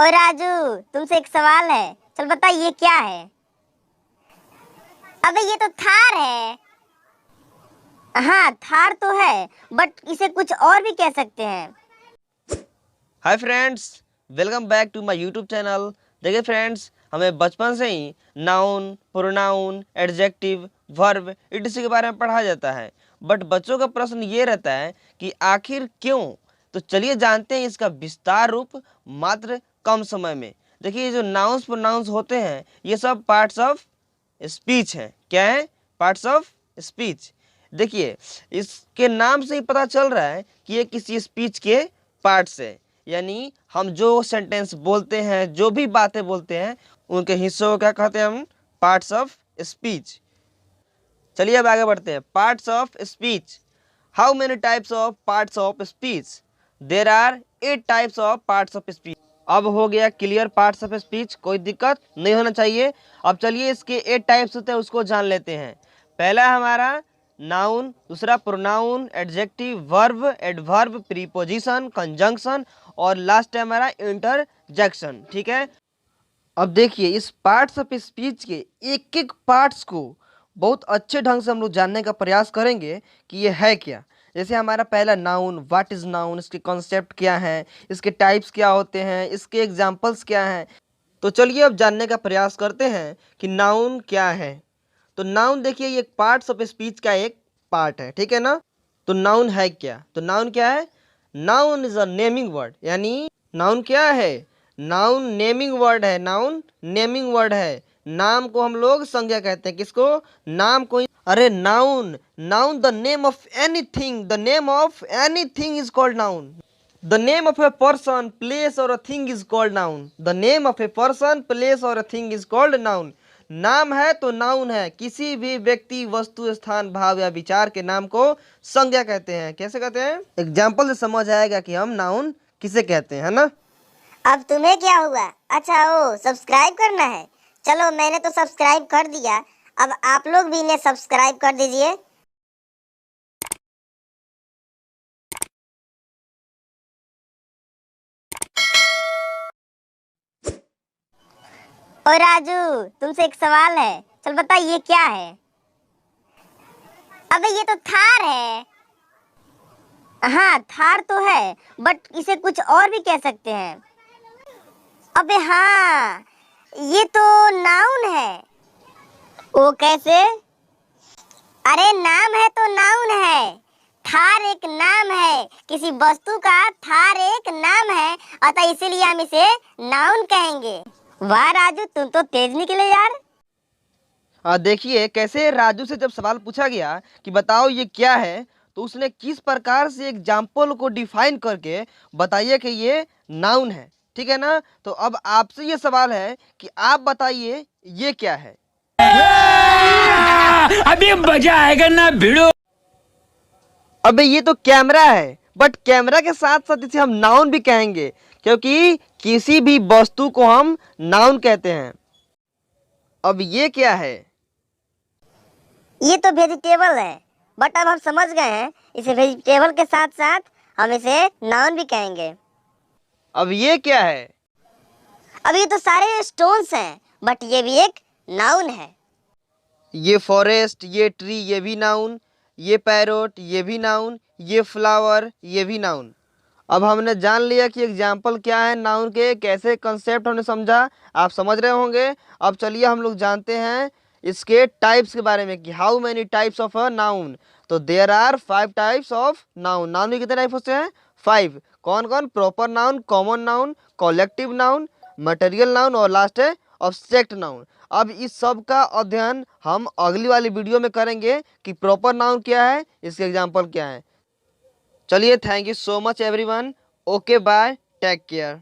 और राजू, तुमसे एक सवाल है, चल बता ये क्या है। अबे ये तो थार है। हाँ थार तो है, बट इसे कुछ और भी कह सकते हैं। Hi friends, welcome back to my YouTube channel. देखिए फ्रेंड्स, हमें बचपन से ही noun, pronoun, adjective, verb etc के बारे में पढ़ाया जाता है। बट बच्चों का प्रश्न ये रहता है कि आखिर क्यों। तो चलिए जानते हैं इसका विस्तार रूप मात्र कम समय में। देखिए ये जो नाउन्स प्रोनाउंस होते हैं ये सब पार्ट्स ऑफ स्पीच हैं। क्या है? Parts of speech. देखिए इसके नाम से ही पता चल रहा है कि ये किसी स्पीच के पार्ट्स है, यानी हम जो सेंटेंस बोलते हैं, जो भी बातें बोलते हैं, उनके हिस्सों को क्या कहते हैं हम? Parts of speech. चलिए अब आगे बढ़ते हैं। Parts of speech. How many types of parts of speech? There are 8 types of parts of speech. अब हो गया क्लियर पार्ट्स ऑफ स्पीच, कोई दिक्कत नहीं होना चाहिए। अब चलिए इसके 8 टाइप्स होते हैं उसको जान लेते हैं। पहला हमारा नाउन, दूसरा pronoun, adjective, verb, adverb, preposition, conjunction और लास्ट है हमारा इंटरजेक्शन। ठीक है। अब देखिए इस पार्ट्स ऑफ स्पीच के एक एक पार्ट्स को बहुत अच्छे ढंग से हम लोग जानने का प्रयास करेंगे कि ये है क्या। जैसे हमारा पहला नाउन, व्हाट इज नाउन, इसके कॉन्सेप्ट क्या हैं, इसके टाइप्स क्या होते हैं, इसके एग्जांपल्स क्या हैं। तो चलिए अब जानने का प्रयास करते हैं कि नाउन क्या है। तो नाउन देखिए ये पार्ट्स ऑफ स्पीच का एक पार्ट है, ठीक है ना। तो नाउन है क्या? तो नाउन क्या है? Noun is a naming word, यानी नाउन क्या है? नाउन नेमिंग वर्ड है। नाउन नेमिंग वर्ड है। नाम को हम लोग संज्ञा कहते हैं। किसको? नाम को। अरे noun, noun the name of anything, the name of anything is called noun. The name of a person, place or a thing is called noun. The name of a person, place or a thing is called noun. नाम है तो noun है। किसी भी व्यक्ति, वस्तु, स्थान, भाव या विचार के नाम को संज्ञा कहते हैं। कैसे कहते हैं? एग्जाम्पल से समझ आएगा कि हम नाउन किसे कहते हैं, है ना। अब तुम्हें क्या हुआ? अच्छा ओ सब्सक्राइब करना है। चलो मैंने तो सब्सक्राइब कर दिया, अब आप लोग भी इन्हें सब्सक्राइब कर दीजिए। और राजू, तुमसे एक सवाल है, चल बता ये क्या है। अबे ये तो थार है। हाँ थार तो है, बट इसे कुछ और भी कह सकते हैं। अबे हाँ, ये तो नाउन है। वो कैसे? अरे नाम है तो नाउन है। थार एक नाम है, किसी वस्तु का थार एक नाम है, अतः इसीलिए हम इसे नाउन कहेंगे। वाह राजू, तुम तो तेज निकले यार। देखिए कैसे राजू से जब सवाल पूछा गया कि बताओ ये क्या है, तो उसने किस प्रकार से एग्जाम्पल को डिफाइन करके बताइए कि ये नाउन है। ठीक है ना। तो अब आपसे ये सवाल है कि आप बताइए ये क्या है। अभी मजा आएगा ना भिड़ो। अबे ये तो कैमरा है, बट कैमरा के साथ साथ इसे हम नाउन भी कहेंगे, क्योंकि किसी भी वस्तु को हम नाउन कहते हैं। अब ये क्या है? ये तो वेजिटेबल है, बट अब हम समझ गए हैं इसे वेजिटेबल के साथ साथ हम इसे नाउन भी कहेंगे। अब ये क्या है? अब ये तो सारे स्टोन्स हैं, बट ये भी एक नाउन है। ये फॉरेस्ट, ये ट्री, ये भी नाउन। ये पैरोट, ये भी नाउन। ये फ्लावर, ये भी नाउन। अब हमने जान लिया कि एग्जाम्पल क्या है नाउन के, कैसे कंसेप्ट हमने समझा, आप समझ रहे होंगे। अब चलिए हम लोग जानते हैं इसके टाइप्स के बारे में कि how many types of a noun. तो there are 5 types of noun. Noun में कितने टाइप होते हैं? 5। कौन कौन? Proper noun, common noun, collective noun, material noun और लास्ट है ऑब्जेक्ट नाउन। अब इस सब का अध्ययन हम अगली वाली वीडियो में करेंगे कि प्रॉपर नाउन क्या है, इसके एग्जाम्पल क्या है। चलिए, thank you so much everyone. Okay bye, take care.